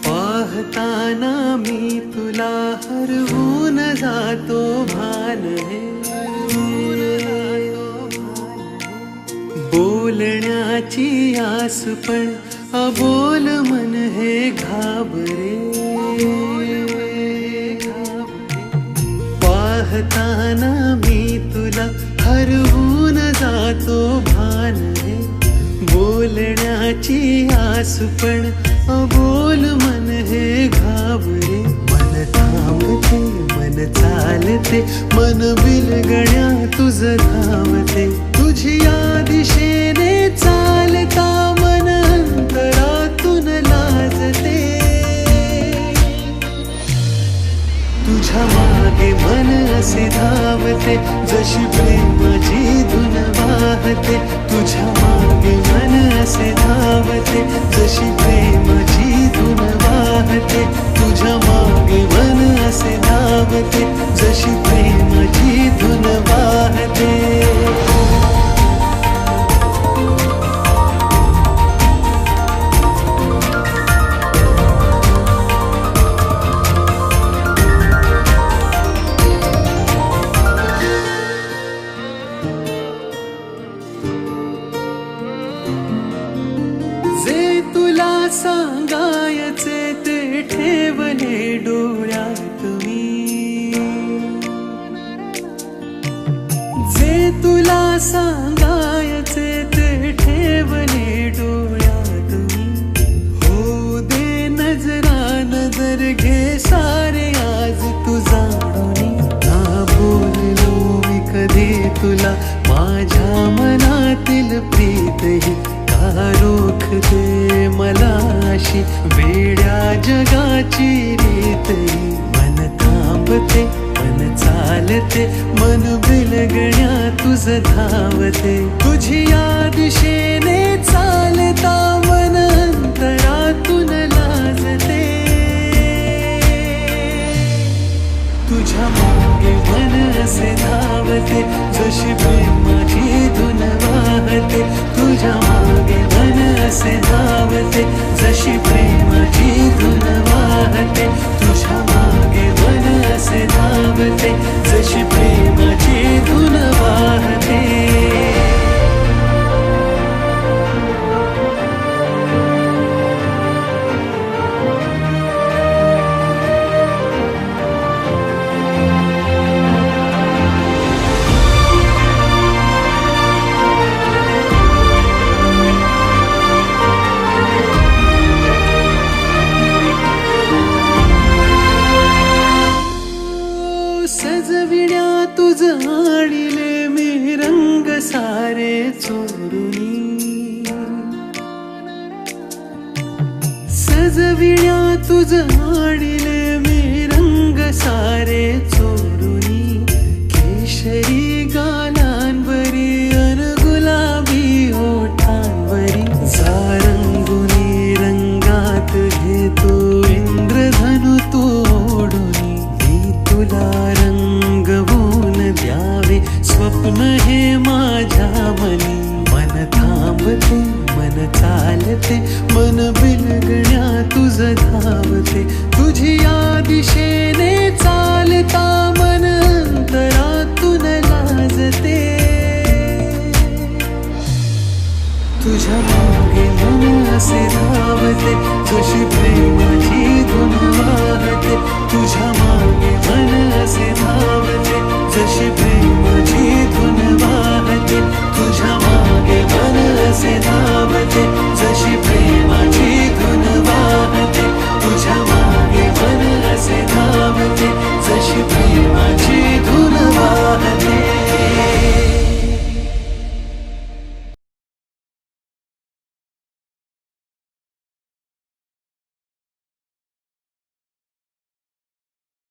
पाहताना मी तुला हरवून जातो भान हे, बोलण्याची आस पण अबोल मन हे घाबरे. पाहताना मी तुला हरवून जातो भान हे, बोलण्याची आस पण अबोल मन हे घाबरे. मन थांबते मन चालते मन बिलगण्या तुझ धावते. तुझी या दिशेने चालता मन अंतरातून लाजते. तुझ्या मागे मन असे धावते जशी प्रेमाची धुन वाहते. तुझ्या मागे मन असे धावते जशी प्रेमाची धुन वाहते. तुझ्या मागे मन असे धावते जशी प्रेमाची धुन वाहते. जे तुला सांगायचे ते ठेवले डोळ्यात मी. जे तुला सांगायचे ते ठेवले डोळ्यात मी. हो दे नजरा नजर घे सारे आज तू जाणून. ना बोललो मी कधी तुला माझ्या मनातील प्रीतही का रोखते मला अशी वेड्या जगाची रीतही. मन थांबते मन चालते मन बिलगण्या तुझ धावते. तुझी या दिशेने चालता मन अंतरातून लाजते. तुझ्या मागे मन असे धावते जशी प्रेमाची धुन वाहते. तुझ्या मागे मन असे धावते जशी प्रेमाची धुन वाहते. तुझ्या मागे मन असे धावते जशी प्रेमाची धुन वाहते. सजविण्या तुझ आणले मी रंग सारे चोरुनी. सजविण्या तुझ आणले मी रंग सारे चोरुनी. केशरी गालांवरी अन गुलाबी ओठांवरी सारंगुनी रंगात घेतो इंद्रधनु तोडुनी. मी तुला रंगवून द्यावे स्वप्न हे माझ्या मनी. मन थांबते मन चालते मन बिलगण्या तुझ धावते. तुझी या दिशेने चालता